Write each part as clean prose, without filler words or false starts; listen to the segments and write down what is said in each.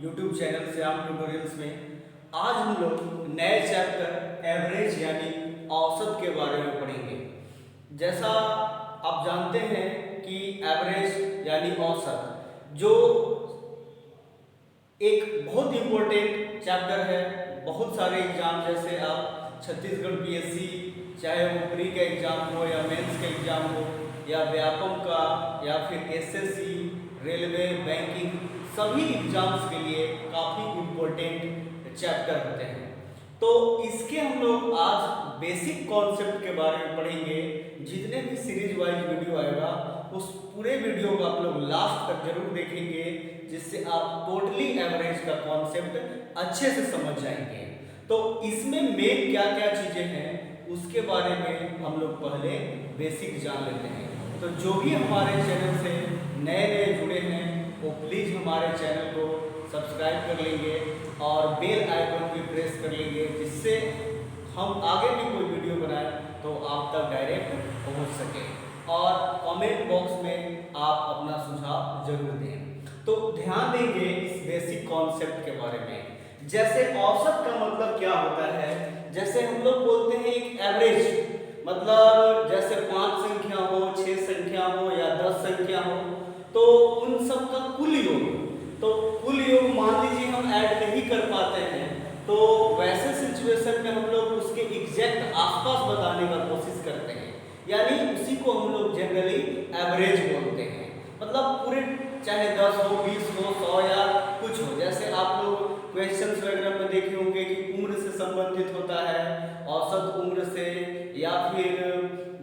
YouTube channel से आप tutorials में। आज हम लोग नए चैप्टर एवरेज यानी औसत के बारे में पढ़ेंगे। जैसा आप जानते हैं कि एवरेज यानी औसत जो एक बहुत इंपॉर्टेंट चैप्टर है। बहुत सारे एग्जाम जैसे आप छत्तीसगढ़ पीएससी, चाहे वो प्री का एग्जाम हो या मेंस का एग्जाम हो या व्यापम का या फिर एसएससी, रेलवे, बैंकिंग, सभी एग्जाम्स के लिए काफ़ी इम्पोर्टेंट चैप्टर होते हैं। तो इसके हम लोग आज बेसिक कॉन्सेप्ट के बारे में पढ़ेंगे। जितने भी सीरीज वाइज वीडियो आएगा उस पूरे वीडियो को आप लोग लास्ट तक जरूर देखेंगे, जिससे आप टोटली एवरेज का कॉन्सेप्ट अच्छे से समझ जाएंगे। तो इसमें मेन क्या क्या चीज़ें हैं उसके बारे में हम लोग पहले बेसिक जान लेते हैं। तो जो भी हमारे चैनल से नए नए जुड़े हैं वो प्लीज़ हमारे चैनल को सब्सक्राइब कर लेंगे और बेल आइकन भी प्रेस कर लेंगे, जिससे हम आगे भी कोई वीडियो बनाए तो आप तक डायरेक्ट पहुंच सके। और कमेंट बॉक्स में आप अपना सुझाव जरूर दें। तो ध्यान देंगे इस बेसिक कॉन्सेप्ट के बारे में। जैसे औसत का मतलब क्या होता है, जैसे हम लोग बोलते हैं एक एवरेज, मतलब जैसे 5 संख्या हो, 6 संख्या हो या 10 संख्या हो, तो उन सब का कुल योग। तो कुल योग मान लीजिए हम ऐड नहीं कर पाते हैं, तो वैसे सिचुएशन में हम लोग उसके एग्जैक्ट आसपास बताने का कोशिश करते हैं, यानी उसी को हम लोग जनरली एवरेज बोलते हैं। मतलब पूरे चाहे 10 हो, 20 हो, 100 या कुछ हो। जैसे आप लोग क्वेश्चंस वगैरह में देखे होंगे कि उम्र से संबंधित होता है, औसत उम्र से, या फिर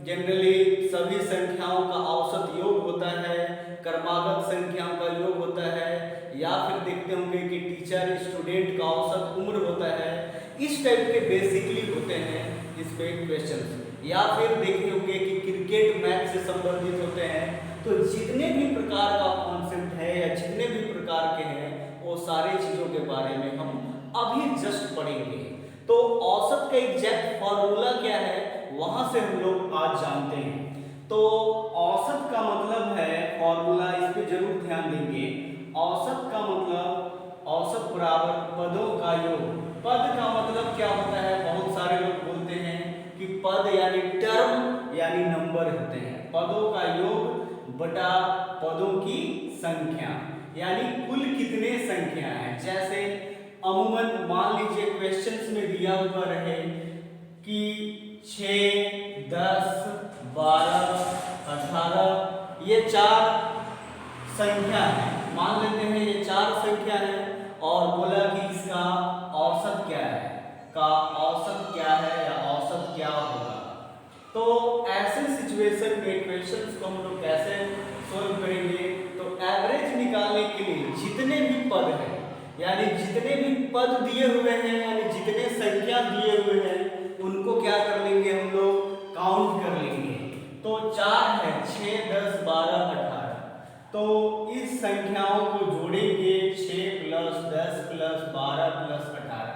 जनरली सभी संख्याओं का औसत योग होता है, क्रमागत संख्याओं का योग होता है, या फिर देखते होंगे कि टीचर स्टूडेंट का औसत उम्र होता है। इस टाइप के बेसिकली होते हैं इस पे क्वेश्चंस। या फिर देखे होंगे कि क्रिकेट मैच से संबंधित होते हैं। तो जितने भी प्रकार का कॉन्सेप्ट है या जितने भी प्रकार के हैं वो सारी चीज़ों के बारे में हम अभी जस्ट पढ़ेंगे। तो औसत का एग्जैक्ट फॉर्मूला क्या है वहां से हम लोग आज जानते हैं। तो औसत का मतलब है फॉर्मूला, इस पे जरूर ध्यान देंगे। औसत का मतलब औसत बराबर पदों का योग। पद का मतलब क्या होता है, बहुत सारे लोग बोलते हैं कि पद यानी टर्म यानी नंबर होते हैं। पदों का योग बटा पदों की संख्या, यानी कुल कितने संख्या है। जैसे अमूमन मान लीजिए क्वेश्चंस में दिया हुआ रहे कि 6, 10, 12, 18 ये 4 संख्या है। मान लेते हैं ये 4 संख्या है और बोला कि इसका औसत क्या है, का औसत क्या है या औसत क्या होगा। तो ऐसे सिचुएशन में क्वेश्चंस को हम लोग कैसे सोल्व करेंगे। तो एवरेज निकालने के लिए जितने भी पद हैं, यानी जितने भी पद दिए हुए हैं, यानी जितने संख्या दिए हुए हैं, उनको क्या कर लेंगे हम लोग, काउंट कर लेंगे। तो 4 है, 6, 10, 12, 18। तो इस संख्याओं को जोड़ेंगे, 6 + 10 + 12 + 18।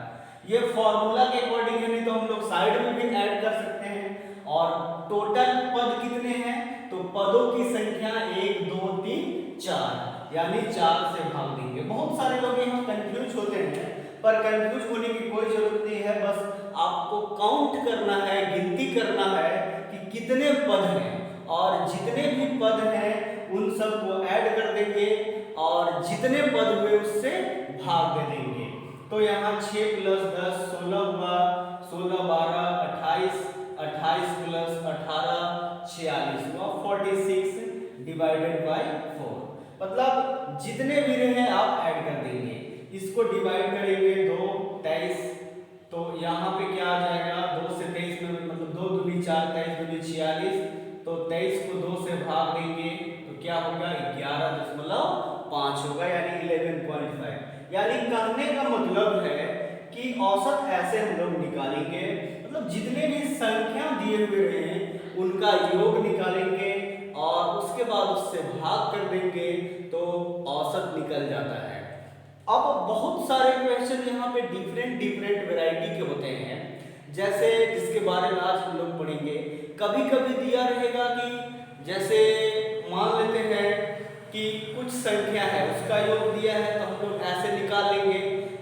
ये फॉर्मूला के अकॉर्डिंग है, नहीं तो हम लोग साइड में भी ऐड कर सकते हैं। और टोटल पद कितने हैं, तो पदों की संख्या 1, 2, 3, 4, यानी 4 से भाग देंगे। बहुत सारे लोग यहाँ कंफ्यूज होते हैं, पर कंफ्यूज होने की कोई जरूरत नहीं है। बस आपको काउंट करना है, गिनती करना है कि कितने पद हैं, और जितने भी पद हैं उन सब को ऐड कर देंगे और जितने पद हुए उससे भाग दे देंगे। तो यहाँ 6 + 10 16 हुआ, 16, 12, 28, 28 + 18 46 हुआ, 46 / 4। मतलब जितने भी रहे आप ऐड कर देंगे। इसको डिवाइड करेंगे 2, 23। तो यहाँ पे क्या आ जाएगा, 2 से 23 में मतलब 2 दूनी 4, 23 दूनी 46। तो 23 को 2 से भाग देंगे तो क्या होगा, 11.5 होगा, यानी 11.5। यानी कहने का मतलब है कि औसत ऐसे हम लोग निकालेंगे, मतलब जितने भी संख्या दिए हुए हैं उनका योग निकालेंगे और उसके बाद उससे भाग कर देंगे तो औसत निकल जाता है। अब बहुत सारे क्वेश्चन यहाँ पे डिफरेंट वैरायटी के होते हैं, जैसे जिसके बारे में आज हम लोग पढ़ेंगे। कभी कभी दिया रहेगा कि जैसे मान लेते हैं कि कुछ संख्या है उसका योग दिया है तो हम लोग ऐसे निकाल लेंगे,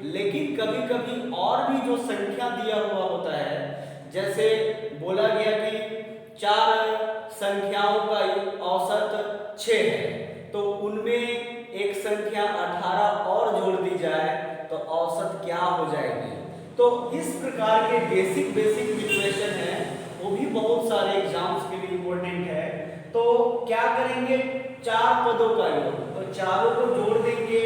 लेकिन कभी कभी और भी जो संख्या दिया हुआ होता है, जैसे बोला गया कि 4 संख्याओं का औसत 6 है, तो उनमें एक संख्या 18 और जोड़ दी जाए तो औसत क्या हो जाएगी। तो इस प्रकार के बेसिक इक्वेशन है, वो भी बहुत सारे एग्जाम्स के लिए इम्पोर्टेंट है। तो क्या करेंगे, 4 पदों का योग, तो चारों को जोड़ देंगे,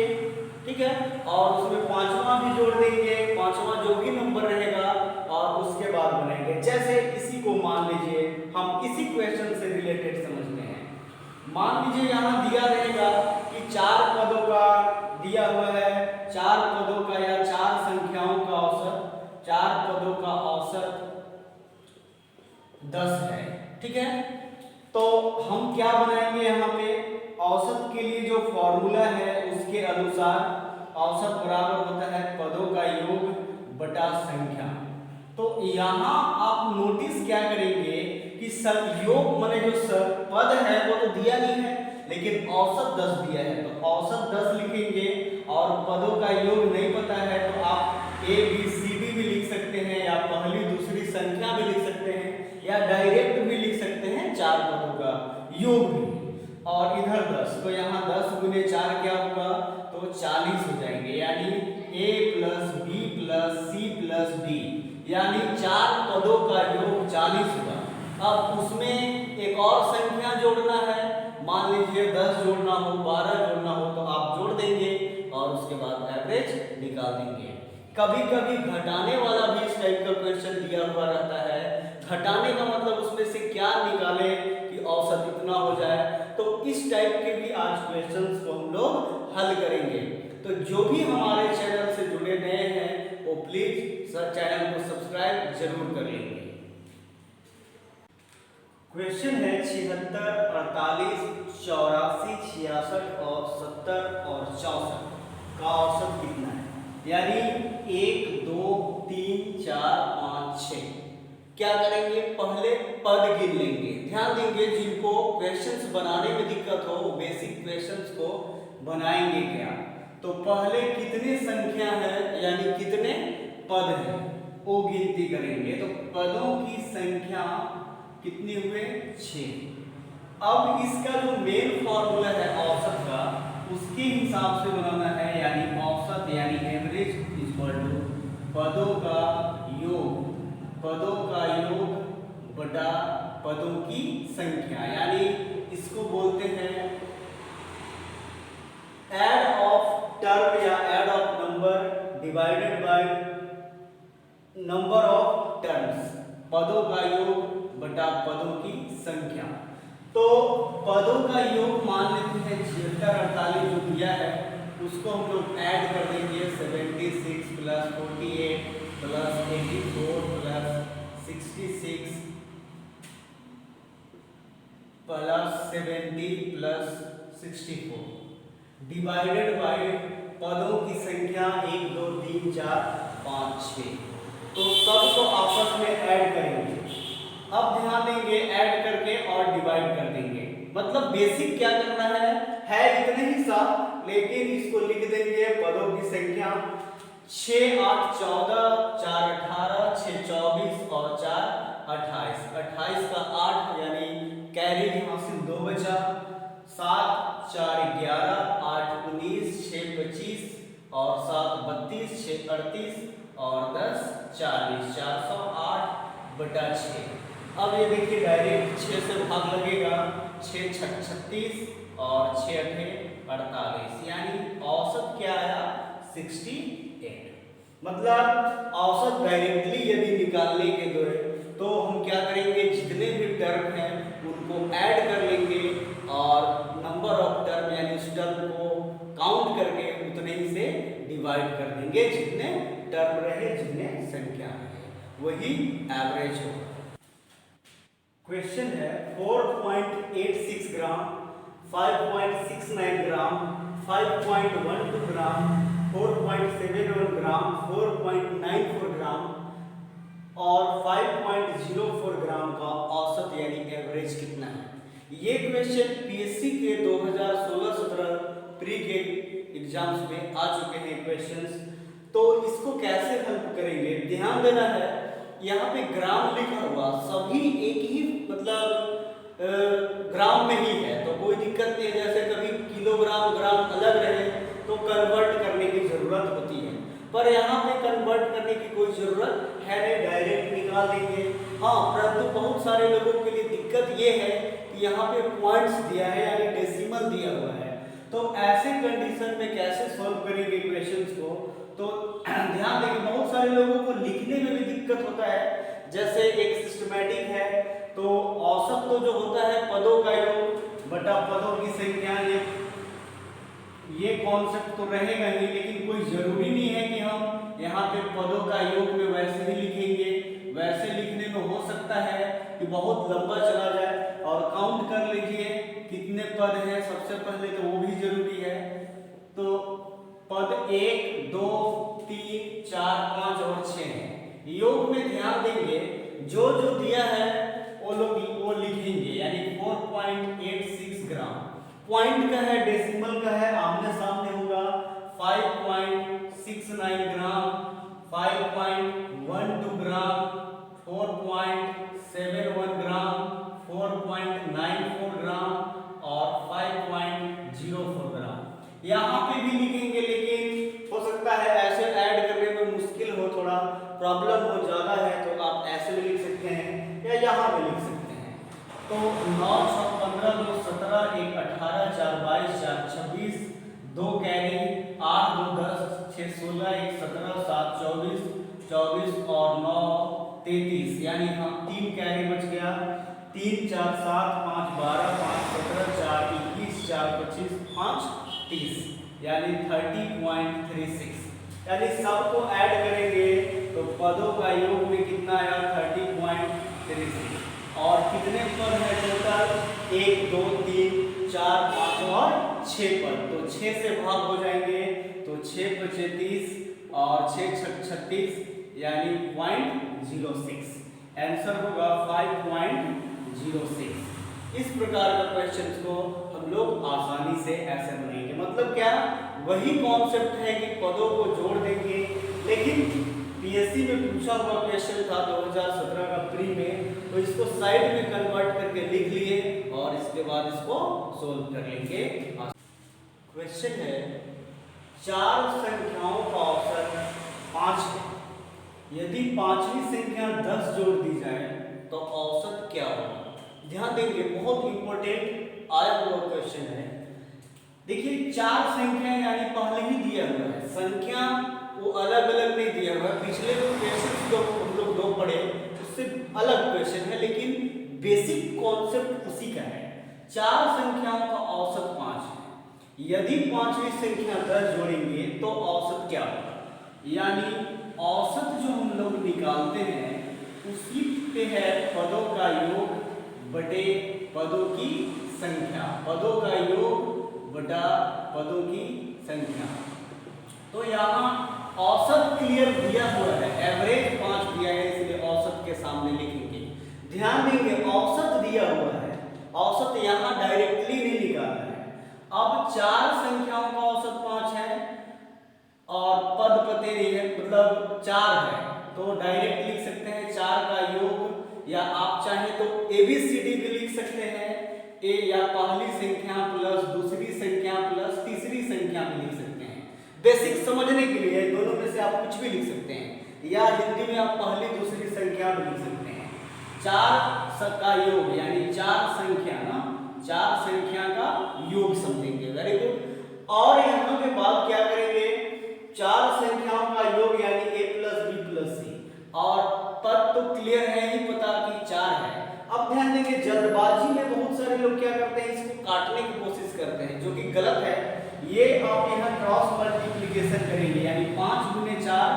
ठीक है, और उसमें 5वां भी जोड़ देंगे, 5वां जो भी नंबर रहेगा, और उसके बाद बनाएंगे। जैसे इसी को मान लीजिए, हम इसी क्वेश्चन से रिलेटेड समझते हैं। मान लीजिए यहाँ दिया रहेगा कि 4 पदों का दिया हुआ है, 4 पदों का या 4 संख्याओं का औसत, 4 पदों का औसत 10 है, ठीक है। तो हम क्या बनाएंगे, यहाँ पे औसत के लिए जो फॉर्मूला है उसके अनुसार औसत बराबर होता है पदों का योग बटा संख्या। तो यहाँ आप नोटिस क्या करेंगे कि योग माने जो पद है वो तो दिया नहीं है, लेकिन औसत 10 दिया है, तो औसत 10 लिखेंगे, और पदों का योग नहीं पता है तो आप ABCD भी लिख सकते हैं, या पहली दूसरी संख्या भी लिख सकते हैं, या डायरेक्ट भी लिख सकते हैं 4 पदों का योग भी। और इधर 10, तो यहाँ 10 गुने 4 क्या होगा, तो 40 हो जाएंगे, यानी A + B + C + D, यानी 4 पदों का योग 40 होगा। अब उसमें एक और संख्या जोड़ना है, मान लीजिए 10 जोड़ना हो, 12 जोड़ना हो, तो आप जोड़ देंगे और उसके बाद एवरेज निकाल देंगे। कभी कभी घटाने वाला भी इस टाइप का क्वेश्चन दिया हुआ रहता है। घटाने का मतलब उसमें से क्या निकाले कि औसत इतना हो जाए, तो इस टाइप के भी आज क्वेश्चंस को हम लोग हल करेंगे। तो जो भी हमारे चैनल से जुड़े नए हैं वो प्लीज चैनल को सब्सक्राइब जरूर कर लेंगे। क्वेश्चन है 76, 48, 84, 66 और 70 और 64 का औसत कितना है, यानी 1, 2, 3, 4, 5, 6। क्या करेंगे, पहले पद गिन लेंगे। ध्यान देंगे जिनको क्वेश्चंस बनाने में दिक्कत हो वो बेसिक क्वेश्चंस को बनाएंगे क्या। तो पहले कितने संख्या है यानी कितने पद हैं वो गिनती करेंगे। तो पदों की संख्या कितनी हुए, 6। अब इसका जो मेन फॉर्मूला है औसत का, उसके हिसाब से बनाना है, यानी औसत यानी एवरेज इक्वल टू पदों का योग, पदों का योग बटा पदों की संख्या, यानी इसको बोलते हैं एड ऑफ टर्म या add of number divided by number of terms, पदों का योग बटा पदों की संख्या। तो पदों का योग मान लेते हैं 76, 48 जो दिया है उसको हम लोग ऐड कर देंगे, 76 + 48 + 84 + 66 + 70 + 64 डिवाइडेड बाय पदों की संख्या 1, 2, 3, 4, 5, 6। तो सबको आपस में ऐड करेंगे। अब ध्यान देंगे ऐड करके और डिवाइड कर देंगे, मतलब बेसिक क्या करना है इतने ही सा, लेकिन इसको लिख देंगे पदों की संख्या 6, 8, 14, 4, 18, 6, 24 और 4, 28। 28 का 8 यानी कैरी यहाँ से 2 बचा, 7, 4, 11, 8, 19, 6, 25 और 7, 32, 6, 38 और 10, 40, 408 बटा 6। अब ये देखिए डायरेक्ट 6 से भाग लगेगा, 6, 6, 36 और 6, 8, 48, यानी औसत क्या आया 68। मतलब औसत डायरेक्टली यदि निकालने के दौरे तो हम क्या करेंगे, जितने भी टर्म हैं उनको ऐड कर लेंगे और नंबर ऑफ टर्म यानी उस टर्म को काउंट करके उतने ही से डिवाइड कर देंगे, जितने टर्म रहे, जितने संख्या रहे, वही एवरेज होगा। क्वेश्चन है 4.86 ग्राम, 5.69 ग्राम, 5.12 ग्राम, 4.71 ग्राम, 4.94 ग्राम और 5.04 ग्राम का औसत यानी एवरेज कितना है। ये क्वेश्चन पीएससी के 2016-17 प्री के एग्जाम्स में आ चुके हैं क्वेश्चंस। तो इसको कैसे हल करेंगे, ध्यान देना है। यहाँ पे ग्राम लिखा हुआ सभी एक ही मतलब ग्राम में ही है, तो कोई दिक्कत नहीं है। जैसे कभी किलोग्राम ग्राम अलग रहे तो कन्वर्ट करने की जरूरत होती है, पर यहाँ पे कन्वर्ट करने की कोई जरूरत है नहीं, डायरेक्ट निकाल देंगे। हाँ, परंतु बहुत सारे लोगों के लिए दिक्कत ये है कि यहाँ पे पॉइंट्स दिया है यानी डेसिमल दिया हुआ है। तो ऐसे कंडीशन में कैसे सॉल्व करेंगे क्वेश्चंस को, तो ध्यान देंगे। बहुत सारे लोगों को लिखने में भी दिक्कत होता है। जैसे एक सिस्टमैटिक है, तो औसत तो जो होता है पदों का योग बटा पदों की संख्या, ये कॉन्सेप्ट तो रहेगा ही, लेकिन कोई जरूरी नहीं है कि हम यहाँ पे पदों का योग में वैसे ही लिखेंगे। वैसे लिखने में हो सकता है कि बहुत लंबा चला जाए, और काउंट कर लीजिए कितने पद हैं सबसे पहले, तो वो भी जरूरी है। तो पद 1, 2, 3, 4, 5 और 6 हैं। योग में ध्यान देंगे, जो जो दिया है वो लिखेंगे, यानी 4.86 ग्राम। पॉइंट का है, डेसिमल का है, आमने सामने होगा। 5.69 ग्राम, 5.12 ग्राम, 4.71 ग्राम, 4.94 ग्राम और 5.04 ग्राम। यहाँ पे भी लिखेंगे, लेकिन हो सकता है ऐसे ऐड करने में मुश्किल हो, थोड़ा प्रॉब्लम हो ज़्यादा है, तो आप ऐसे भी लिख सकते हैं या यहाँ पे लिख सकते हैं। तो 9, 6, 15, 2, 17, 1, 18, 4, 22, 4, 26, 2 कैरी, 8, 2, 10, 6, 16, 1, 17, 7, 24, 24 और 9, 33, यानी हम 3 कैरी बच गया। 3, 4, 7, 5, 12, 5, 17, 4, 21, 4, 25, 5, 30, यानी 30.36। यानी सबको ऐड करेंगे तो पदों का योग में कितना आया, 30.36। और कितने पद है टोटल, 1, 2, 3, 4, 5 और 6 पद। तो 6 से भाग हो जाएंगे, तो 6 × 30 और 6 × 36, यानी 0.06। आंसर होगा 5.06। इस प्रकार का क्वेश्चन को हम लोग आसानी से ऐसे बनाएंगे। मतलब क्या, वही कॉन्सेप्ट है कि पदों को जोड़ देंगे, लेकिन पीएससी में पूछा हुआ क्वेश्चन था 2017 का प्री में, तो इसको साइड में कन्वर्ट करके लिख लिए और इसके बाद इसको सोल्व कर लेंगे। क्वेश्चन है, 4 संख्याओं का औसत 5 है। यदि पांचवी संख्या 10 जोड़ दी जाए तो औसत क्या होगा। ध्यान देंगे, बहुत इंपॉर्टेंट आया हुआ क्वेश्चन है। देखिए, 4 संख्या यानी पहले ही दिया हुआ है, संख्या वो अलग अलग नहीं दिया हुआ है। पिछले क्वेश्चन जो हम लोग 2 पढ़े उससे अलग क्वेश्चन है, लेकिन बेसिक कॉन्सेप्ट उसी का है। 4 संख्याओं का औसत 5 है। यदि पांचवी संख्या 10 जोड़ेंगे तो औसत क्या होगा, यानी औसत जो हम लोग निकालते हैं उसी पे है पदों का योग बटे पदों की संख्या, पदों का योग बटा पदों की संख्या। तो यहाँ औसत क्लियर दिया हुआ है, एवरेज 5 दिया है, इसलिए औसत के सामने लिखेंगे। ध्यान देंगे, औसत दिया हुआ है, औसत यहाँ डायरेक्टली नहीं निकालना है। अब 4 संख्याओं का औसत 5 है और पद पते नहीं है, मतलब 4 है, तो डायरेक्ट लिख सकते हैं 4 का योग, या आप चाहें तो ABCD भी लिख सकते हैं। ए या पहली संख्या प्लस दूसरी संख्या प्लस तीसरी संख्या भी लिख सकते हैं, बेसिक समझने के लिए। दोनों में से आप कुछ भी लिख सकते हैं, या हिंदी में आप पहली दूसरी संख्या भी लिख सकते हैं। 4 का योग यानी 4 संख्या ना, 4 संख्या का योग समझेंगे। Very good. और यहाँ के बाद क्या करेंगे, 4 संख्याओं का योग यानी A + B + C, और पद तो क्लियर है ही, पता कि 4 है। अब ध्यान देंगे, जल्दबाजी में बहुत सारे लोग क्या करते हैं, इसको काटने की कोशिश करते हैं, जो कि गलत है। ये आप यहाँ क्रॉस मल्टीप्लिकेशन करेंगे, यानी 5 × 4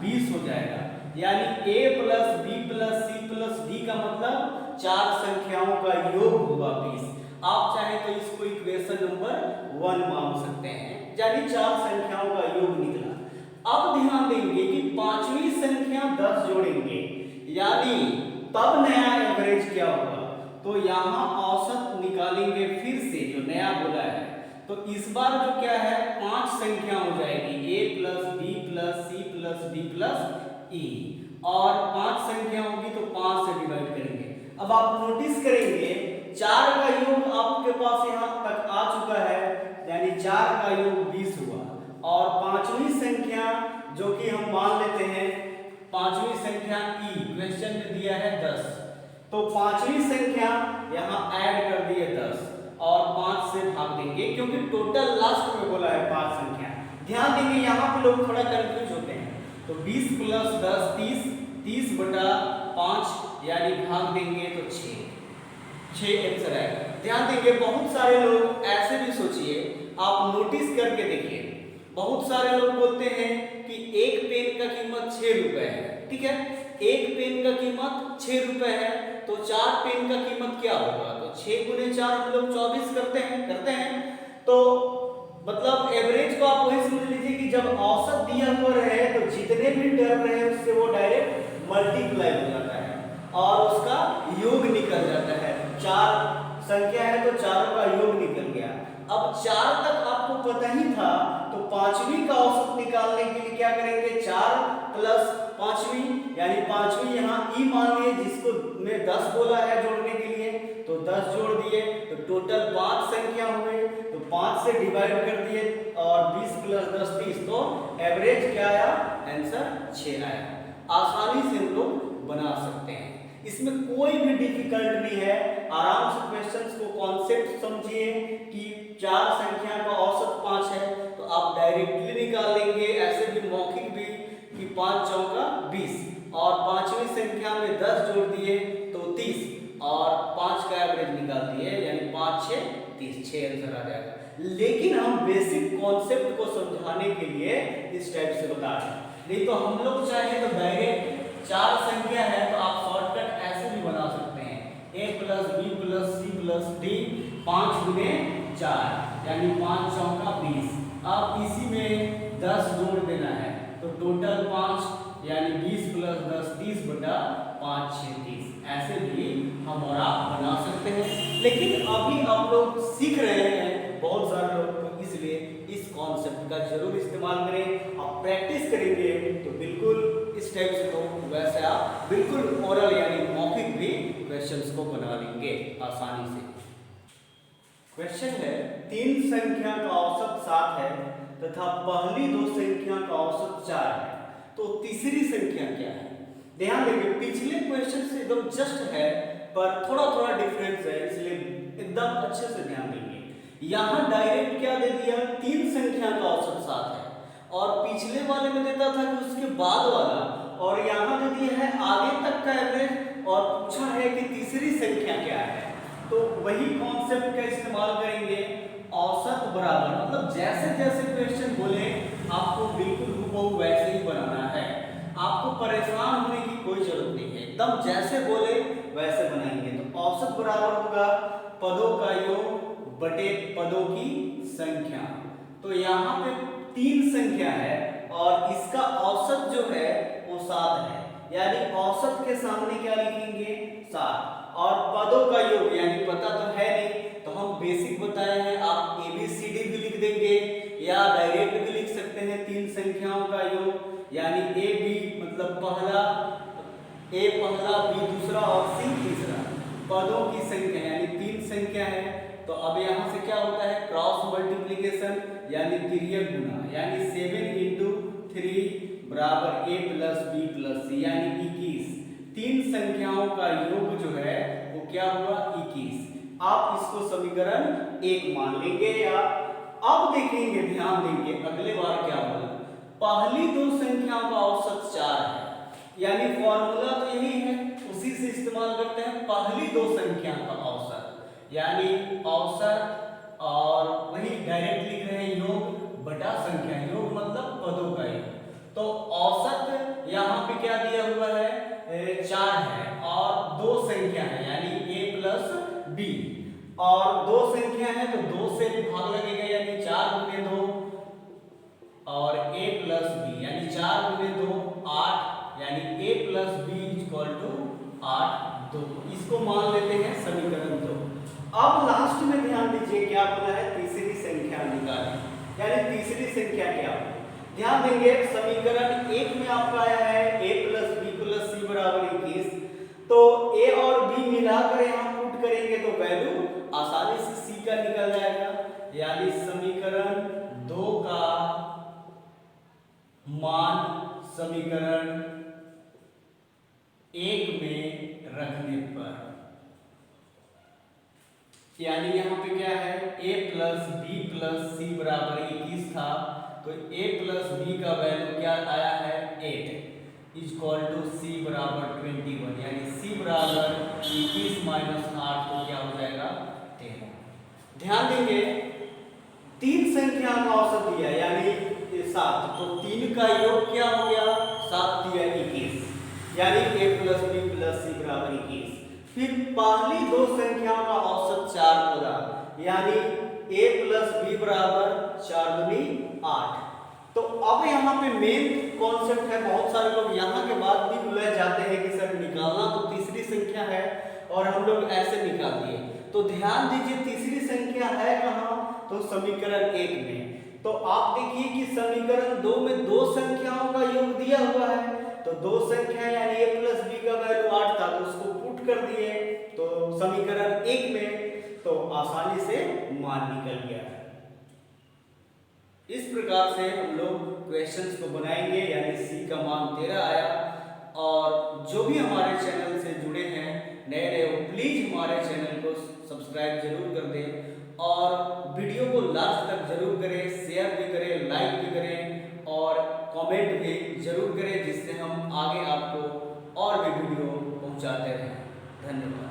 20 हो जाएगा, यानी A + B + C + D का मतलब 4 संख्याओं का योग होगा 20। आप चाहे तो इसको इक्वेशन नंबर 1 मान सकते हैं, यानी 4 संख्याओं का योग निकला। अब ध्यान देंगे कि पांचवी संख्या 10 जोड़ेंगे, यानी तब नया एवरेज क्या होगा, तो यहाँ औसत निकालेंगे फिर से जो नया बोला है। तो इस बार जो क्या है 5 संख्या हो जाएगी a plus B plus C plus D plus E, और 5 संख्या होगी तो 5 से डिवाइड करेंगे। अब आप नोटिस करेंगे 4 का योग आपके पास यहाँ तक आ चुका है, यानी 4 का योग 20 हुआ, और 5वीं संख्या जो कि हम मान लेते हैं 5वीं संख्या ई क्वेश्चन में दिया है 10, तो 5वीं संख्या यहाँ ऐड कर दिए 10 और 5 से भाग देंगे, क्योंकि टोटल लास्ट में बोला है 5 संख्या। ध्यान देंगे यहाँ पे लोग थोड़ा कंफ्यूज होते हैं। तो 20 प्लस 10 30, 30 बटा 5 यानी भाग देंगे तो 6 आंसर आएगा। ध्यान देंगे बहुत सारे लोग ऐसे भी सोचिए, आप नोटिस करके देखिए, बहुत सारे लोग बोलते हैं कि एक पेन का कीमत 6 रुपए है, ठीक है, एक पेन का कीमत 6 रुपए है, तो 4 पेन का कीमत क्या होगा, तो 6 गुने 4 हम लोग 24 करते हैं। तो मतलब एवरेज को आप वही समझ लीजिए कि जब औसत दिया हुआ रहे तो जितने भी टर्म रहे उससे वो डायरेक्ट मल्टीप्लाई हो जाता है और उसका योग निकल जाता है। 4 संख्या है तो चारों का योग निकल गया। अब 4 तक आपको पता ही था, तो 5वीं का औसत निकालने के लिए क्या करेंगे, 4 प्लस 5वीं यानी 5वीं यहाँ ई मान लिए, जिसको में 10 बोला है जोड़ने के लिए, तो 10 जोड़ दिए तो टोटल 5 संख्या हुए, तो 5 से डिवाइड कर दिए और 20 प्लस 10 30, तो एवरेज क्या आया, आंसर 6 आया। आसानी से हम लोग बना सकते हैं, इसमें कोई भी डिफिकल्ट नहीं है। आराम से क्वेश्चंस को कॉन्सेप्ट समझिए कि 4 संख्या का औसत 5 है, तो आप डायरेक्टली निकाल लेंगे, ऐसे भी मौखिक भी कि 5 चौका 20 और 5वीं संख्या में 10 जोड़ दिए तो 30 और 5 का एवरेज निकाल दिए, यानी 5 6 30, 6 आंसर आ जाएगा। लेकिन हम बेसिक कॉन्सेप्ट को समझाने के लिए इस टाइप से बता रहे हैं, नहीं तो हम लोग चाहे तो डायरेक्ट 4 संख्या है तो आप शॉर्टकट ऐसे भी बना सकते हैं, a plus B plus C plus D 5 गुने 4 यानी 5 चौका 20। अब इसी में 10 जोड़ देना है तो टोटल 5 यानी 20 प्लस 10 30 बटा 5 6 30, ऐसे भी हम और आप बना सकते हैं। लेकिन अभी आप लोग सीख रहे हैं बहुत सारे लोग, तो इसलिए इस कॉन्सेप्ट का जरूर इस्तेमाल करें। आप प्रैक्टिस करेंगे तो बिल्कुल इस टाइप से, तो वैसे आप बिल्कुल ओरल यानी मौखिक भी क्वेश्चंस को बना लेंगे आसानी से। क्वेश्चन है 3 संख्या का औसत 7 है तथा पहली 2 संख्या का औसत 4 है, तो तीसरी संख्या क्या है। ध्यान देंगे पिछले क्वेश्चन से एकदम जस्ट है पर थोड़ा थोड़ा डिफरेंस है, इसलिए एकदम अच्छे से ध्यान देंगे। यहाँ डायरेक्ट क्या दे दिया, 3 संख्या का औसत 7 है, और पिछले वाले में देता था कि उसके बाद वाला, और यहाँ दे दिया है आगे तक का एवरेज और पूछा है कि तीसरी संख्या क्या है। तो वही कॉन्सेप्ट का इस्तेमाल करेंगे, औसत बराबर, मतलब जैसे जैसे क्वेश्चन बोले आपको बिल्कुल हूबहू वैसे ही बनाना है, आपको परेशान होने की कोई जरूरत नहीं है, एकदम जैसे बोले वैसे बनाएंगे। तो औसत बराबर होगा पदों का योग बटे पदों की संख्या। तो यहाँ पे 3 संख्या है और इसका औसत जो है वो 7 है, यानी औसत के सामने क्या लिखेंगे 7, और पदों का योग यानी पता तो है नहीं, तो हम बेसिक बताए हैं, आप ABCD भी लिख देंगे या डायरेक्ट भी लिख सकते हैं 3 संख्याओं का योग, यानी AB मतलब पहला, A पहला, B दूसरा और C तीसरा, पदों की संख्या यानी 3 संख्या है। तो अब यहाँ से क्या होता है, क्रॉस मल्टीप्लिकेशन यानी तिर्यक गुना, यानी 7 × 3 बराबर A plus B plus C यानी 21। 3 संख्याओं का योग जो है वो क्या हुआ 21। आप इसको समीकरण 1 मान लेंगे। या अब देखेंगे, ध्यान देंगे अगले बार क्या बोला, पहली 2 संख्याओं का औसत 4 है, यानी फॉर्मूला तो यही है, उसी से इस्तेमाल करते हैं, पहली 2 संख्या का औसत यानी औसत, और वही डायरेक्ट लिख रहे हैं योग बटा संख्या, योग मतलब पदों का योग। तो औसत यहाँ पे क्या दिया हुआ है 4 है और 2 संख्या है यानी A प्लस B, और 2 संख्या है तो 2 से भाग लगेगा यानी 4 गुने 2 और A प्लस B यानी 4 गुने 2 8, यानी A plus B equal to 8 2। इसको मान लेते हैं समीकरण 2। अब लास्ट में ध्यान दीजिए क्या बोला है, तीसरी संख्या निकालें, यानी तीसरी संख्या क्या है। ध्यान देंगे समीकरण 1 में आपका आया है a + b + c = 21, तो a और b मिलाकर यहाँ पुट करेंगे तो वैल्यू आसानी से c का निकल जाएगा, यानी समीकरण 2 का मान समीकरण 1 में रखने पर, यानी यहाँ पे क्या है a + b + c = 21 था, तो a + b का वैल्यू क्या आया है 8 = c = 21, यानी c = 21 - 8 तो क्या हो जाएगा 13। ध्यान देंगे तीन संख्या का औसत दिया यानी 7, तो 3 का योग क्या हो गया 7 दिया 21, यानी a + b + c = 21। फिर पहली दो संख्याओं का औसत 4 होगा, यानी a + b = 4 दूनी 8। तो अब यहाँ पे मेन कॉन्सेप्ट है, बहुत सारे लोग यहाँ के बाद भी उलझ जाते हैं कि सर निकालना तो तीसरी संख्या है और हम लोग ऐसे निकाल दिए। तो ध्यान दीजिए तीसरी संख्या है कहाँ, तो समीकरण 1 में। तो आप देखिए कि समीकरण 2 में दो संख्याओं का योग दिया हुआ है, तो दो संख्या यानी a + b का वैल्यू 8 था, तो उसको पुट कर दिए तो समीकरण 1 में, तो आसानी से मान निकल गया है। इस प्रकार से हम लोग क्वेश्चंस को बनाएंगे, यानी c का मान 13 आया। और जो भी हमारे चैनल से जुड़े हैं नए प्लीज हमारे चैनल को सब्सक्राइब जरूर कर दें और वीडियो को लास्ट तक जरूर करें, शेयर भी करें, लाइक भी करें और कमेंट भी जरूर करें, जिससे हम आगे आपको और भी वीडियो पहुंचाते रहें। धन्यवाद।